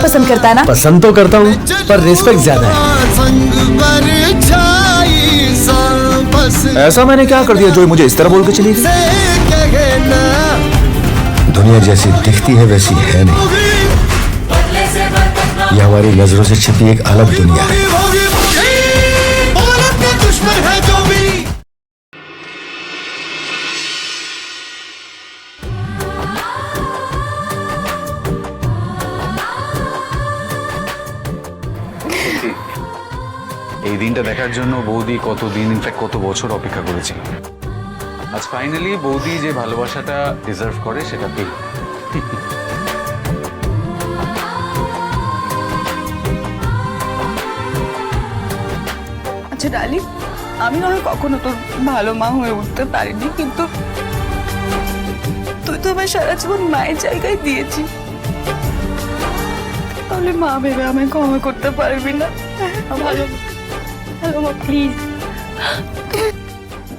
पसंद करता है ना? पसंद तो करता हूँ पर रिस्पेक्ट ज्यादा है। ऐसा मैंने क्या कर दिया जो मुझे इस तरह बोल के चली गई? दुनिया जैसी दिखती है वैसी है नहीं, ये हमारी नजरों से छिपी एक अलग दुनिया है। এই দিনটা দেখার জন্য বৌদি কতদিন, ইনফ্যাক্ট কত বছর অপেক্ষা করেছিল। আজ ফাইনালি বৌদি যে ভালোবাসাটা ডিজার্ভ করে সেটা পেল। আচ্ছা ডালি, আমি নয় কখনো তোর ভালো মা হয়ে উঠতে পারিনি, কিন্তু তুই তো আমার সারা জীবন মায়ের জায়গায় দিয়েছিস, তাহলে মা ভেবে আমায় ক্ষমা করতে পারবি না? ভালো মা, প্লিজ।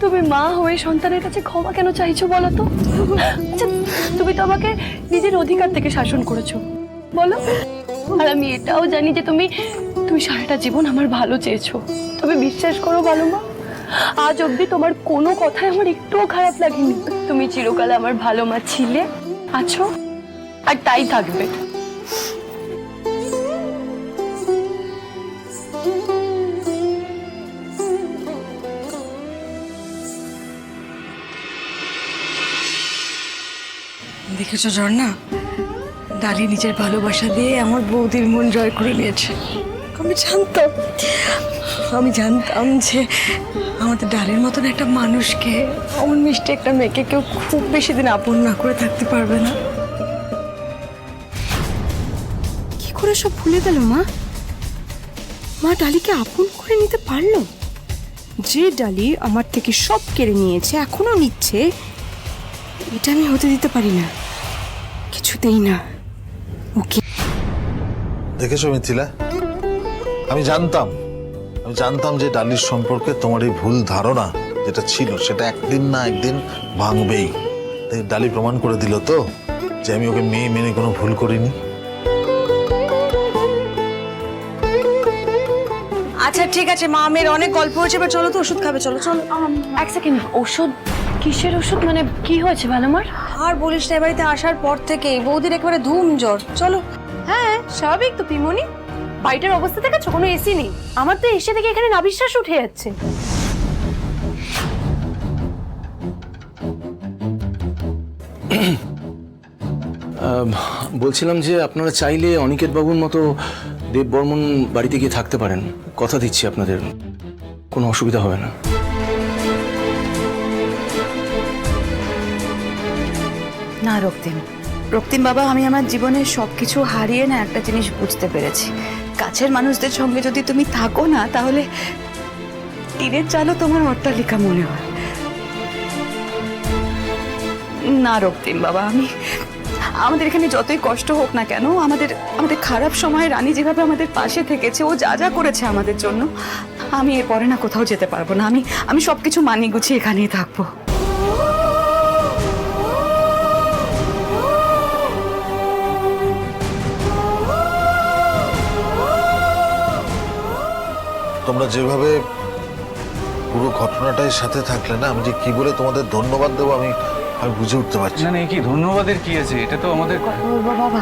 তুমি মা হয়ে সন্তানের কাছে ক্ষমা কেন চাইছো বলো তো? আচ্ছা, তুমি তো আমাকে নিজের অধিকার থেকে শাসন করেছো, বলো। আর আমি এটাও জানি যে তুমি সারাটা জীবন আমার ভালো চেয়েছো। তবে বিশ্বাস করো ভালো মা, আজ অবধি তোমার কোনো কথাই আমার একটুও খারাপ লাগেনি। তুমি চিরকাল আমার ভালো মা ছিলে, আছো, আর তাই থাকবে। দেখেছো ঝর্ণা, ডালি নিজের ভালোবাসা দিয়ে আমার বৌদির মন জয় করে নিয়েছে। আমি জানতাম যে আমাদের ডালির মতন একটা মানুষকে, অমন মিষ্টি একটা মেয়েকে কেউ খুব বেশি দিন আপন না করে থাকতে পারবে না। কি করে সব ভুলে গেল মা? মা ডালিকে আপন করে নিতে পারলো? যে ডালি আমার থেকে সব কেড়ে নিয়েছে, এখনো নিচ্ছে, এটা আমি হতে দিতে পারি না, কিছুতেই না। ওকে দেখেছো মিথিলা, আমি জানতাম যে ডালির সম্পর্কে তোমার এই ভুল ধারণা যেটা ছিল সেটা একদিন না একদিন ভাঙবেই। তাই ডালি প্রমাণ করে দিল তো যে আমি ওকে মেয়ে মেনে কোনো ভুল করিনি। আচ্ছা ঠিক আছে মা, মেয়ের অনেক গল্প হয়েছে, এবার চলো তো ওষুধ খাবে, চলো চলো। এক সেকেন্ড, ওষুধ? কিসের ওষুধ? মানে কি হয়েছে ভালো মার? আর বলিস না, বাড়িতে আসার পর থেকে বৌদির একেবারে ধুম জ্বর। চলো। হ্যাঁ স্বাভাবিক তো পিমনি, বাড়িটার অবস্থা দেখেছো, কোনো এসি নেই। আমার তো এসে থেকে এখানে নাবিশ্বাস উঠে যাচ্ছে। বলছিলাম যে আপনারা চাইলে অনিকেত বাবুর মতো দেব বর্মন বাড়িতে গিয়ে থাকতে পারেন, কথা দিচ্ছি আপনাদের কোনো অসুবিধা হবে না। না রক্তিম বাবা, আমি আমার জীবনের সবকিছু হারিয়ে না একটা জিনিস বুঝতে পেরেছি, কাছের মানুষদের সঙ্গে যদি তুমি থাকো না, তাহলে টিনের চালও তোমার অট্টালিকা মনে হয় না। রক্তিম বাবা, আমাদের এখানে যতই কষ্ট হোক না কেন, আমাদের খারাপ সময়ে রানী যেভাবে আমাদের পাশে থেকেছে, ও যা যা করেছে আমাদের জন্য, আমি এরপরে না কোথাও যেতে পারবো না। আমি সবকিছু মানিয়ে গুছিয়ে এখানেই থাকবো। তোমরা যেভাবে পুরো ঘটনাটার সাথে থাকলে না, আমি যে কি বলে তোমাদের ধন্যবাদ দেবো আমি বুঝে উঠতে পারছি না। কি ধন্যবাদের কি আছে? এটা তো আমাদের। বাবা,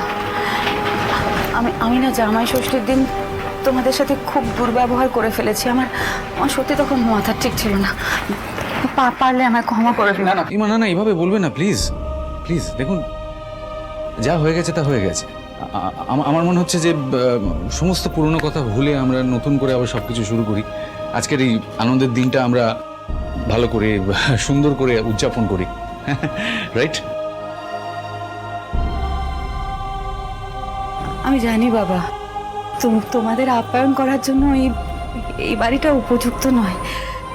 আমি না জামাই ষষ্ঠীর দিন তোমাদের সাথে খুব দুর্ব্যবহার করে ফেলেছি। আমার সত্যি তখন মাথা ঠিক ছিল না, পারলে আমায় ক্ষমা করে দিন। না, এইভাবে বলবে না, প্লিজ প্লিজ। দেখুন, যা হয়ে গেছে তা হয়ে গেছে। আমার মনে হচ্ছে যে সমস্ত পুরনো কথা ভুলে আমরা নতুন করে আবার সবকিছু শুরু করি। আজকের এই আনন্দের দিনটা আমরা ভালো করে সুন্দর করে উদযাপন করি, রাইট? আমি জানি বাবা, তোমাদের আপ্যায়ন করার জন্য এই বাড়িটা উপযুক্ত নয়,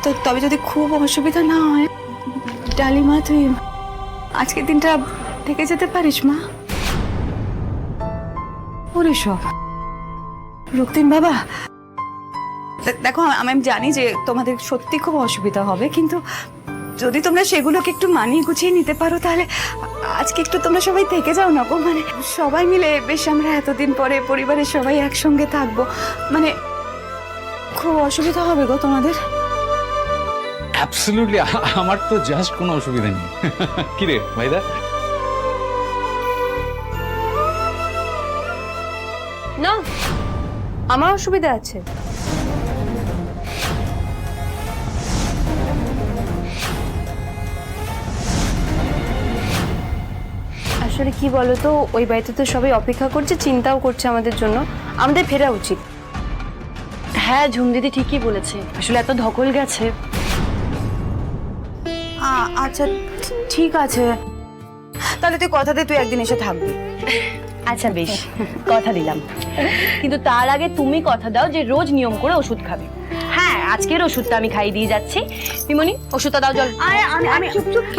তো তবে যদি খুব অসুবিধা না হয়, ডালিমা তুই আজকের দিনটা থেকে যেতে পারিস মা? ওরে সব রক্তিম বাবা, দেখো আমি জানি যে তোমাদের সত্যি খুব অসুবিধা হবে, কিন্তু যদি তোমরা সেগুলোকে একটু মানিয়ে গুছিয়ে নিতে পারো তাহলে আজকে একটু তোমরা সবাই থেকে যাও না গো। মানে সবাই মিলে বেশ আমরা এতদিন পরে পরিবারের সবাই একসঙ্গে থাকবো, মানে খুব অসুবিধা হবে গো তোমাদের। অ্যাবসলিউটলি, আমার তো জাস্ট কোনো অসুবিধা নেই। কি রে ভাইদা? না, আমার অসুবিধা আছে। আসলে কি বলতো, ওই বাড়িতে তো সবাই অপেক্ষা করছে, চিন্তাও করছে আমাদের জন্য। আমাদের ফেরা উচিত। হ্যাঁ, ঝুম দিদি ঠিকই বলেছে, আসলে এত ধকল গেছে। আচ্ছা ঠিক আছে, তাহলে তুই কথা দে তুই একদিন এসে থাকবি। আচ্ছা বেশ, কথা দিলাম, কিন্তু তার আগে তুমি কথা দাও যে রোজ নিয়ম করে ওষুধ খাবে। হ্যাঁ, আজকের ওষুধটা আমি খাইয়ে দিয়ে যাচ্ছি। মিমনি, ওষুধটা দাও জল। আরে আমি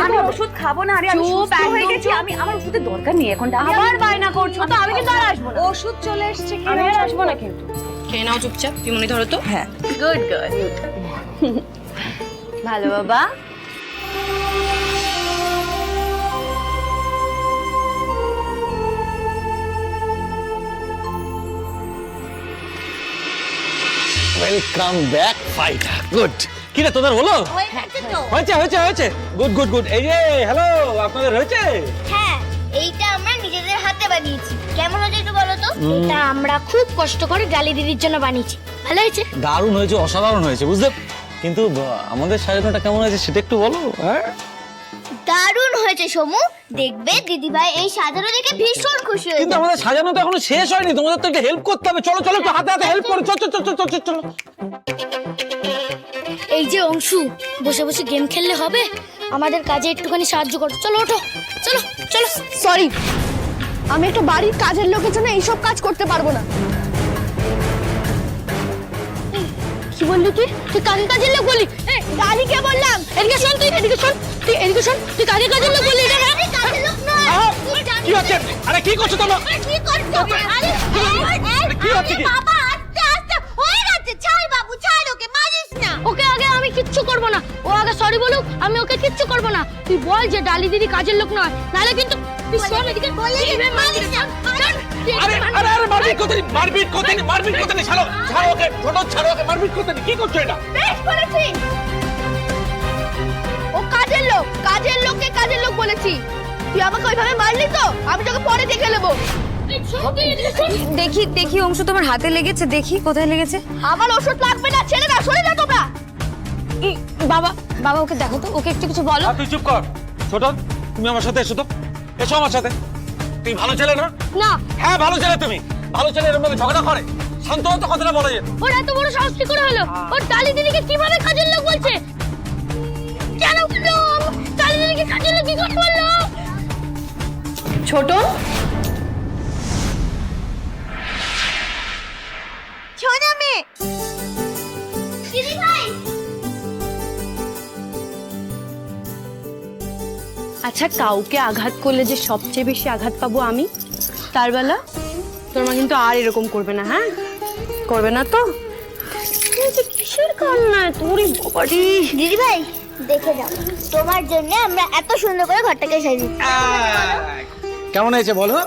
আমি ওষুধ খাবো না। আরে আমি চুপ, সুস্থ হয়ে একদম গেছি, চুপ। আমি আমার ওষুধের দরকার নেই এখন। আবার বায়না করছো তো, আমি কিন্তু আর আসবো না। ওষুধ চলে এসেছে, আমি আর আসবো না কিন্তু। খেয়ে নাও চুপচাপ। মিমনি ধরো তো। হ্যাঁ গুড গুড। ভালো বাবা। Welcome back fighter. গুড। কি রে তোদের হলো? হয়েছে হয়েছে হয়েছে। Good good good. এই যে হ্যালো, আপনাদের হয়েছে? হ্যাঁ, এইটা আমরা নিজেদের হাতে বানিয়েছি। কেমন হয়েছে একটু বলো তো? এটা আমরা খুব কষ্ট করে ডালি দিদির জন্য বানিয়েছি। ভালো হয়েছে? দারুণ হয়েছে, অসাধারণ হয়েছে, বুঝলে? কিন্তু আমাদের সাজানোটা কেমন হয়েছে সেটা একটু বলো। হ্যাঁ, দারুণ হয়েছে সমু। দেখবে দিদি ভাই এই সাজানো দেখে ভীষণ খুশি কিন্তু হয়েছে। আমাদের সাজানো তো এখনো শেষ হয়নি, তোমাদের তো একটু হেল্প করতে হবে। চলো চলো, একটু হাতে হাতে হেল্প করো। চলো চলো চলো চলো চলো। এই যে অংশু, বসে বসে গেম খেললে হবে? আমাদের কাজে একটুখানি সাহায্য করো। চলো ওঠো, চলো চলো। সরি, আমি একটা বাড়ির কাজের লোকের জন্য এইসব কাজ করতে পারবো না। কি বললি তুই? তুই কাজের লোক বললি? ডালিকে বললাম। এদিকে শোন, তুই এদিকে শোন, তুই এদিকে শোন, তুই কাজের লোক বললি এটা? আরে কাজের লোক নয়। তুই জানিস কি হচ্ছে? আরে কি করছো তোমরা? আরে কি করছো? আরে কি হচ্ছে কি? বাবা, আস্তে আস্তে হয়ে গেছে। ছাড় বাবু, ছাড়, ওকে মারিস না। ওকে আগে আমি কিচ্ছু করব না। ও আগে সরি বলুক, আমি ওকে কিচ্ছু করব না। তুই বল যে ডালি দিদি কাজের লোক নয়, নাহলে কিন্তু তুই শোন এদিকে বলে দিবি মারিস না। আরে আরে আরে মারপিট করতে নেই, মারপিট করতে নেই, মারপিট করতে নেই। ছাড়ো ছাড়ো ওকে, ছোট ছাড়ো ওকে, মারপিট করতে নেই। কি করছো এটা? বেশ করেছিস। ও কাজের লোককে কাজের লোক বলেছি। তুই আমাকে ওইভাবে মারলি তো, আমি তোকে পরে দেখে নেবো। দেখি দেখি অংশ তোমার হাতে লেগেছে, দেখি কোথায় লেগেছে। আমার ওষুধ লাগবে না, ছেড়ে না, সরে যা তোমরা। বাবা বাবা ওকে দেখো তো, ওকে একটু কিছু বলো। তুই চুপ কর। ছোট, তুমি আমার সাথে এসো তো, এসো আমার সাথে। তুমি ভালো ছেলে না? না, হ্যাঁ ভালো ছেলে তুমি। ভালো ছেলে এর মধ্যে ঝগড়া করে? শান্ত হতে কথাটা বলা যায়। ওর এত বড় সাহস কি করে হলো? ওর ডালি দিদিকে কিভাবে কাজের লোক বলছে? কেন বললো? ডালি দিদিকে কাজের লোক কি করে বললো? ছোট, ছোনা মেয়ে। দিদি ভাই, আচ্ছা কাউকে আঘাত করলে যে সবচেয়ে বেশি আঘাত পাবো আমি, তার বেলা তোর মা কিন্তু আর এরকম করবে না। হ্যাঁ, করবে না তো? তুই যে কিসের কান্না তোরই বাবারি। দিদি ভাই দেখে যাও, তোমার জন্য আমরা এত সুন্দর করে ঘরটাকে সাজিয়েছি। কেমন হয়েছে বলো?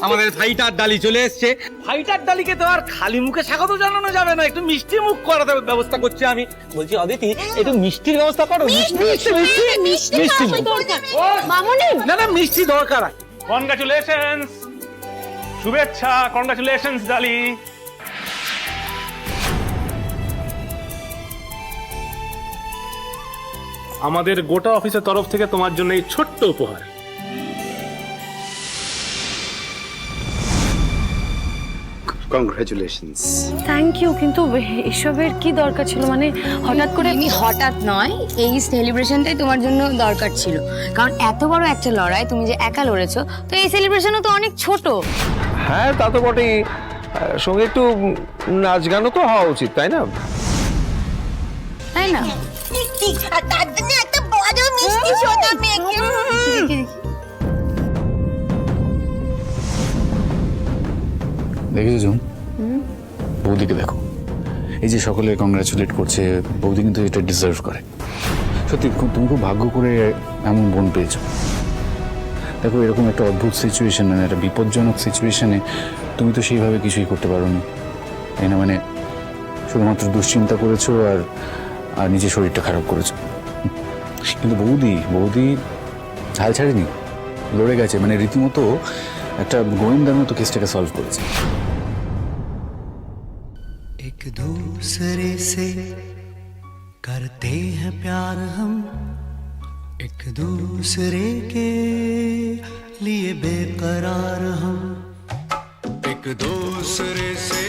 আমাদের ফাইটার ডালি চলে এসেছে। ফাইটার ডালিকে তো আর খালি মুখে স্বাগত জানানো যাবে না, একটু মিষ্টি মুখ করাতে ব্যবস্থা করছি আমি। বলছি অদিতি, একটু মিষ্টির ব্যবস্থা করো। মিষ্টি মুখ। মামুনি, না না, মিষ্টি দরকার। কনগ্রাচুলেশনস, শুভেচ্ছা, কনগ্রাচুলেশনস ডালি। আমাদের গোটা অফিসের তরফ থেকে তোমার জন্য এই ছোট্ট উপহার। কংগ্রাচুলেশনস। থ্যাংক ইউ, কিন্তু এসবের কি দরকার ছিল? মানে হঠাৎ করে হঠাৎ নয়, এই সেলিব্রেশনটাই তোমার জন্য দরকার ছিল। কারণ এত বড় একটা লড়াই তুমি যে একা লড়েছো, তো এই সেলিব্রেশনও তো অনেক ছোট। হ্যাঁ তা তো বটেই, সঙ্গে একটু নাচ গানও তো হওয়া উচিত, তাই না? তাই না? ঠিক, আর তার জন্য একটা বড় মিষ্টি সোনা মেয়েকে। দেখেছো ঝুম, বৌদিকে দেখো। এই যে সকলে কংগ্রাচুলেট করছে, বৌদি কিন্তু এটা ডিজার্ভ করে। সত্যি তুমি খুব ভাগ্য করে এমন বোন পেয়েছো। দেখো, এরকম একটা অদ্ভুত সিচুয়েশন, মানে একটা বিপজ্জনক সিচুয়েশনে তুমি তো সেইভাবে কিছুই করতে পারো না, তাই না? মানে শুধুমাত্র দুশ্চিন্তা করেছো আর নিজের শরীরটা খারাপ করেছো। কিন্তু বৌদি হাল ছাড়েনি, লড়ে গেছে, মানে রীতিমতো একটা গোয়েন্দার মতো কেসটাকে সলভ করেছে। एक दूसरे से करते हैं प्यार हम, एक दूसरे के लिए बेकरार हम, एक दूसरे से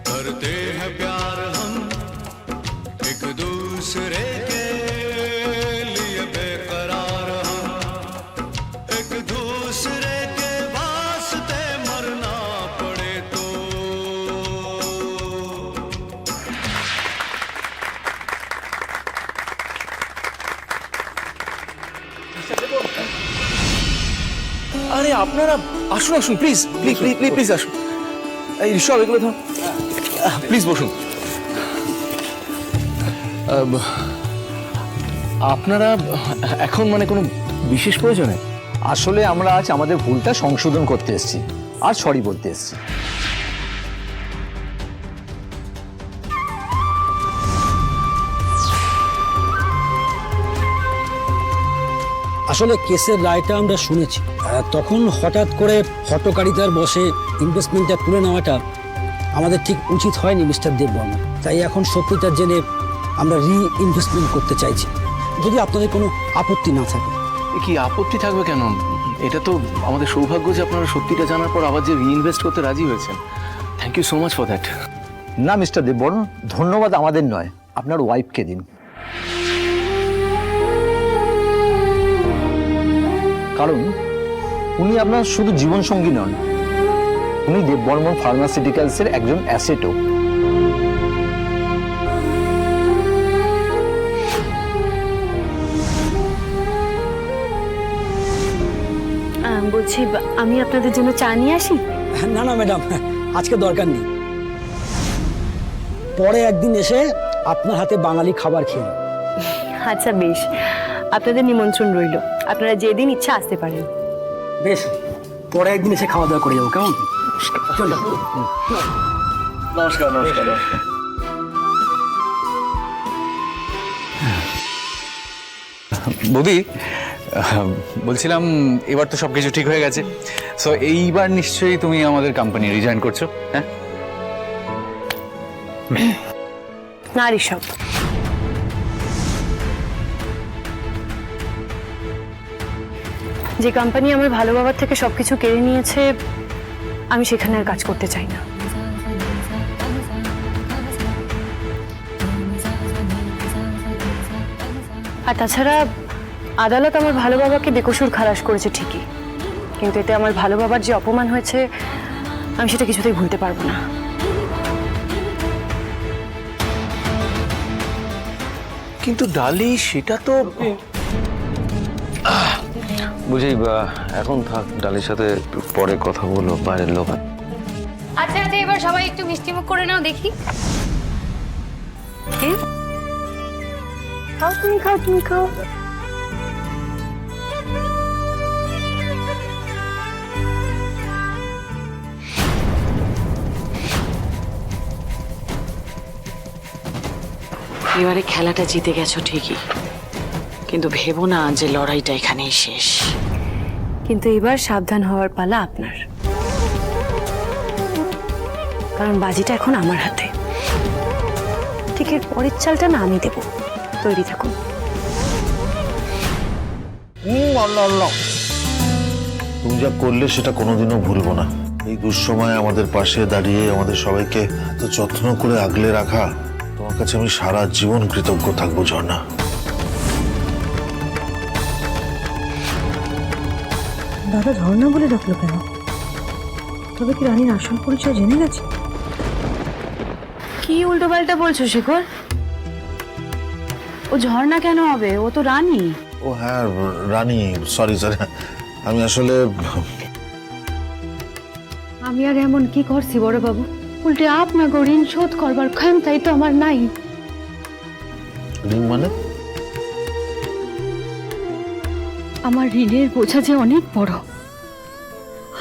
करते हैं प्यार हम, एक दूसरे के लिए बेकरार हम, एक दूसरे के वास्ते मरना पड़े तो। আরে আপনারা আসুন আসুন, প্লিজ প্লিজ প্লিজ প্লিজ আসুন। এই ঋষভ, এগুলো ধরুন, প্লিজ বসুন। আপনারা এখন মানে কোনো বিশেষ প্রয়োজনে? আসলে আমরা আজ আমাদের ভুলটা সংশোধন করতে এসেছি আর সরি বলতে এসেছি। আসলে কেসের রায়টা আমরা শুনেছি, তখন হঠাৎ করে হটকারিতার বসে ইনভেস্টমেন্টটা তুলে নেওয়াটা আমাদের ঠিক উচিত হয়নি মিস্টার দেববর্মা। তাই এখন সত্যিটা জেনে আমরা ইনভেস্টমেন্ট করতে চাইছি, যদি আপনাদের কোনো আপত্তি না থাকে। কি আপত্তি থাকবে কেন? এটা তো আমাদের সৌভাগ্য যে আপনারা সত্যিটা জানার পর আবার যে রিইনভেস্ট করতে রাজি হয়েছেন। Thank you so much for that. না মিস্টার দেববর্মা, ধন্যবাদ আমাদের নয়, আপনার ওয়াইফকে দিন। কারণ উনি আপনার শুধু জীবনসঙ্গী নন, উনি দেববর্মন ফার্মাসিউটিক্যালসের একজন অ্যাসেটও। বলছি, আমি আপনাদের জন্য চা নিয়ে আসি? না না ম্যাডাম, আজকে দরকার নেই, পরে একদিন এসে আপনার হাতে বাঙালি খাবার খেয়ে। আচ্ছা বেশ, আপনাদের নিমন্ত্রণ রইল, আপনারা যেদিন ইচ্ছা আসতে পারেন। বেশ, পরে একদিন এসে খাওয়া দাওয়া করে যাবো, কেমন? চলো। নমস্কার নমস্কার। বৌদি, বলছিলাম এবার তো সবকিছু ঠিক হয়ে গেছে, সো এইবার নিশ্চয়ই তুমি আমাদের কোম্পানি রিজয়েন করছো? হ্যাঁ না ঋষভ, যে কোম্পানি আমার ভালো বাবার থেকে সবকিছু কেড়ে নিয়েছে, আমি সেখানে আর কাজ করতে চাই না। আর তাছাড়া আদালত আমার ভালো বাবাকে বেকসুর খালাস করেছে ঠিকই, কিন্তু এতে আমার ভালো বাবার যে অপমান হয়েছে, আমি সেটা কিছুতেই ভুলতে পারবো না। কিন্তু ডালি, সেটা তো বুঝি, এখন থাক, ডালির সাথে একটু পরে কথা বলো, বাইরের লোক। আচ্ছা আচ্ছা, এবার সবাই একটু মিষ্টিমুখ করে নাও দেখি। খাও তুমি, খাও তুমি, খাও। এবারে খেলাটা জিতে গেছো ঠিকই, কিন্তু ভেবো না যে লড়াইটা এখানেই শেষ। কিন্তু এবার সাবধান হওয়ার পালা আপনার, কারণ বাজিটা এখন আমার হাতে। ঠিক এর পরের চালটা না আমি দেব, তৈরি থাকুন। তুমি যা করলে সেটা কোনোদিনও ভুলবো না। এই দুঃসময়ে আমাদের পাশে দাঁড়িয়ে আমাদের সবাইকে তো যত্ন করে আগলে রাখা, তোমার কাছে আমি সারা জীবন কৃতজ্ঞ থাকবো ঝর্ণা। দাদা ঝর্ণা বলে ডাকলো কেন? তবে কি রানীর আসল পরিচয় জেনে গেছে? কি উল্টো পাল্টা বলছো শেখর? ও ঝর্ণা কেন হবে? ও তো রানী। ও হ্যাঁ, রানী, সরি সরি, আমি আসলে আমি আর এমন কি করছি বড় বাবু? উল্টে আপনাকে ঋণ শোধ করবার ক্ষমতাই তো আমার নাই। ঋণ মানে? আমার ঋণের বোঝা যে অনেক বড়।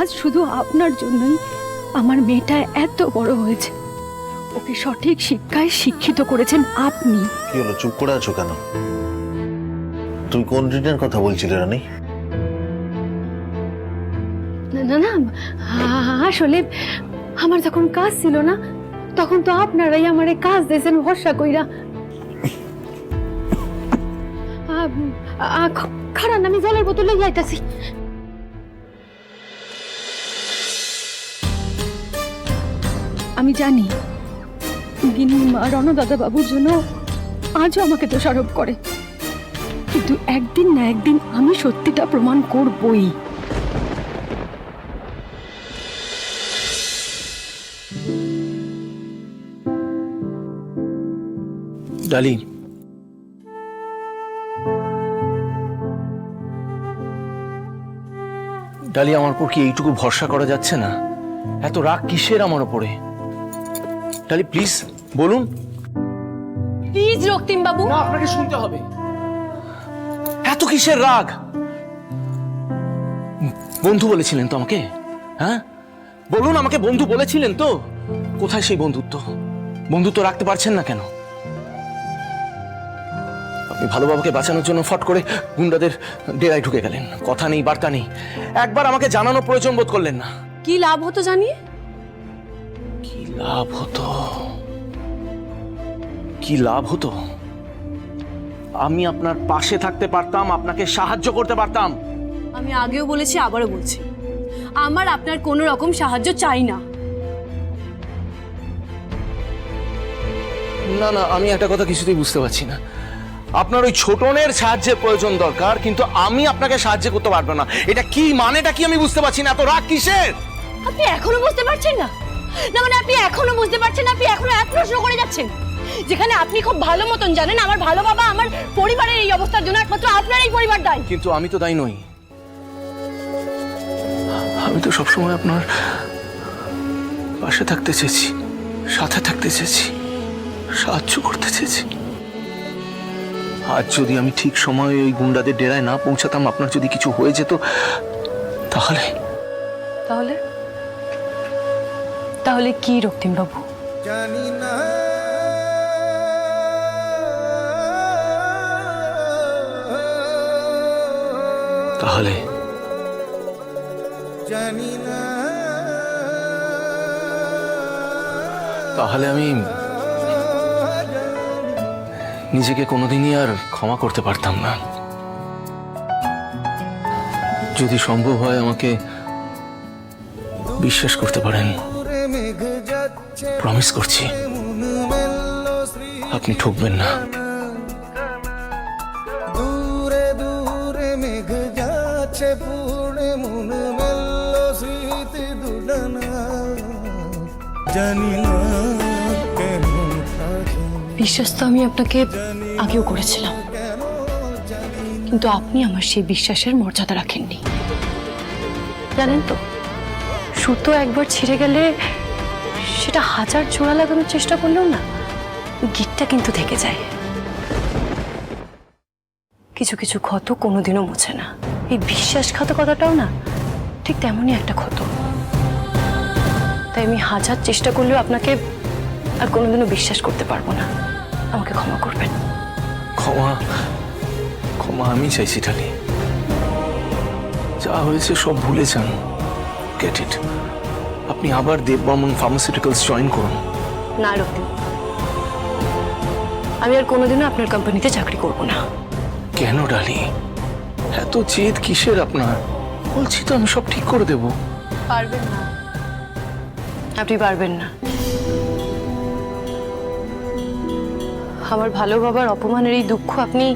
আজ শুধু আপনার জন্যই আমার মেয়েটা এত বড় হয়েছে। ওকে সঠিক শিক্ষায় শিক্ষিত করেছেন আপনি। কি হলো, চুপ করে আছো কেন? তুমি কোন ঋণের কথা বলছিলে রানী? না না না, আসলে আমার যখন কাজ ছিল না, তখন তো আপনারাই আমারে কাজ দিয়েছেন ভরসা কইরা। খারান, আমি জলের বোতলে যাইতাছি। আমি জানি গিন্নিমা রণদাদা বাবুর জন্য আজও আমাকে দোষারোপ করে, কিন্তু একদিন না একদিন আমি সত্যিটা প্রমাণ করবই। ডালি, ডালি, আমার উপর কি এইটুকু ভরসা করা যাচ্ছে না? এত রাগ কিসের আমার উপরে? ডালি প্লিজ বলুন। প্লিজ রক্তিম বাবু। না, আপনাকে শুনতে হবে। এত কিসের রাগ? বন্ধু বলেছিলেন তো আমাকে? হ্যাঁ বলুন, আমাকে বন্ধু বলেছিলেন তো? কোথায় সেই বন্ধুত্ব? বন্ধুত্ব রাখতে পারছেন না কেন? আপনি ভালো বাবাকে বাঁচানোর জন্য ফট করে গুন্ডাদের ডেরায় ঢুকে গেলেন। কথা নেই, বার্তা নেই, একবার আমাকে জানানোর প্রয়োজন বোধ করলেন না। কি লাভ হতো জানিয়ে? কি লাভ হতো? কি লাভ হতো? আমি আপনার পাশে থাকতে পারতাম, আপনাকে সাহায্য করতে পারতাম। আমি আগেও বলেছি, আবারও বলছি, আমার আপনার কোনো রকম সাহায্য চাই না। না না, আমি একটা কথা কিছুতেই বুঝতে পারছি না। আপনার ওই ছোটনের সাহায্যের প্রয়োজন দরকার, কিন্তু আমি আপনাকে সাহায্য করতে পারবো না। এটা কি মানেটা কি আমি বুঝতে পারছি না। এত রাগ কিসের? আপনি এখনো বুঝতে পারছেন না? না মানে আপনি এখনো বুঝতে পারছেন না? আপনি এখনো এক প্রশ্ন করে যাচ্ছেন, যেখানে আপনি খুব ভালো মতন জানেন আমার ভালো বাবা আমার পরিবারের এই অবস্থার জন্য একমাত্র আপনার এই পরিবার দায়ী। কিন্তু আমি তো দায়ী নই। আমি তো সবসময় আপনার পাশে থাকতে চেয়েছি, সাথে থাকতে চেয়েছি, সাহায্য করতে চেয়েছি। আজ যদি আমি ঠিক সময়ে ওই গুন্ডাদের ডেরায় না পৌঁছাতাম, আপনার যদি কিছু হয়ে যেত, তাহলে তাহলে তাহলে কি রক্তিম বাবু? তাহলে তাহলে আমি নিজেকে কোনোদিনই আর ক্ষমা করতে পারতাম না। যদি সম্ভব হয় আমাকে বিশ্বাস করতে পারেন, প্রমিস করছি আপনি ঠকবেন না। দূরে দূরে মেঘ যাচ্ছে পুরনে মন মেলো স্মৃতি দুলানা জানি না কেন। বিশ্বাস তো আমি আপনাকে আগেও করেছিলাম, কিন্তু আপনি আমার সেই বিশ্বাসের মর্যাদা রাখেননি। জানেন তো, সুতো একবার ছিঁড়ে গেলে সেটা হাজার জোড়া লাগানোর চেষ্টা করলেও না, গিঁটটা কিন্তু থেকে যায়। কিছু কিছু ক্ষত কোনোদিনও মোছে না। এই বিশ্বাসঘাতকতাটাও না ঠিক তেমনই একটা ক্ষত। তাই আমি হাজার চেষ্টা করলেও আপনাকে আর কোনোদিনও বিশ্বাস করতে পারবো না। আমাকে ক্ষমা করবেন। ক্ষমা? ক্ষমা আমি চাইছি ডালি। যা হয়েছে সব ভুলে যান, গেট ইট। আপনি আবার দেববর্মন ফার্মাসিউটিক্যালস জয়েন করুন। না রক্তিম, আমি আর কোনোদিনও আপনার কোম্পানিতে চাকরি করব না। কেন ডালি? এত জেদ কিসের আপনার? বলছি তো আমি সব ঠিক করে দেব। পারবেন না, আপনি পারবেন না। আমার ভালো বাবার অপমানের এই দুঃখ আপনি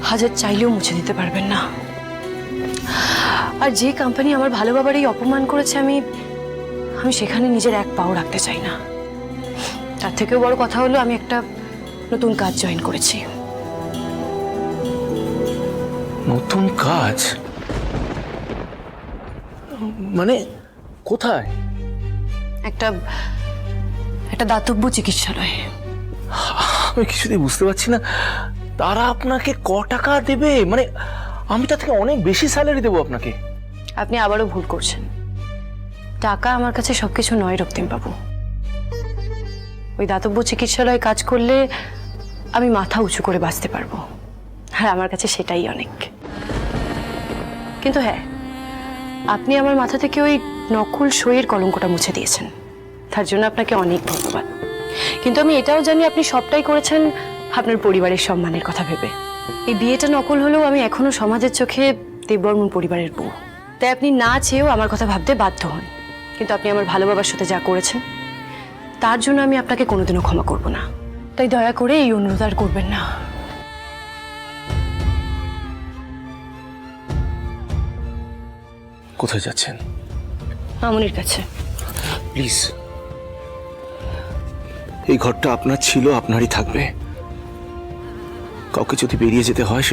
হাজার চাইলেও মুছে দিতে পারবেন না। আর যে কোম্পানি আমার ভালো বাবার এই অপমান করেছে, আমি সেখানে নিজের এক পাও রাখতে চাই না। তার থেকেও বড় কথা হলো, আমি একটা নতুন কাজ জয়েন করেছি। নতুন কাজ? মানে কোথায়? একটা দাতব্য চিকিৎসালয়। আমি কিছুতেই বুঝতে পারছি না, তারা আপনাকে ক টাকা দেবে? মানে আমি তার থেকে অনেক বেশি স্যালারি দেবো আপনাকে। আপনি আবারও ভুল করছেন। টাকা আমার কাছে সবকিছু নয় রক্তিম বাবু। ওই দাতব্য চিকিৎসালয়ে কাজ করলে আমি মাথা উঁচু করে বাঁচতে পারবো, আর আমার কাছে সেটাই অনেক। কিন্তু হ্যাঁ, আপনি আমার মাথা থেকে ওই নকল সইয়ের কলঙ্কটা মুছে দিয়েছেন, তার জন্য আপনাকে অনেক ধন্যবাদ। কিন্তু আমি এটাও জানি আপনি সবটাই করেছেন আপনার পরিবারের সম্মানের কথা ভেবে। এই বিয়েটা নকল হলেও আমি এখনো সমাজের চোখে দেববর্মন পরিবারের বউ, তাই আপনি না চেয়েও আমার কথা ভাবতে বাধ্য হন। কিন্তু আপনি আমার ভালো বাবার সাথে যা করেছেন তার জন্য আমি আপনাকে কোনোদিনও ক্ষমা করব না। তাই দয়া করে এই অনুরোধ আর করবেন না। কোথায় যাচ্ছেন? মামুনির কাছে। প্লিজ, এই ঘরটা আপনার ছিল, আপনারই থাকবে। কাউকে যদি বেরিয়ে যেতে হয়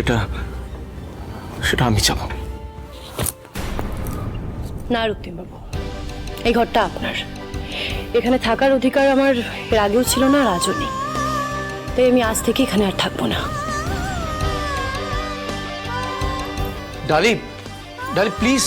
সেটা আমি চাবো। না রক্তিম বাবু, এই ঘরটা আপনার। এখানে থাকার অধিকার আমার এর আগেও ছিল না, আর আজও নেই। তাই আমি আজ থেকে এখানে আর থাকবো না। ডালি, প্লিজ।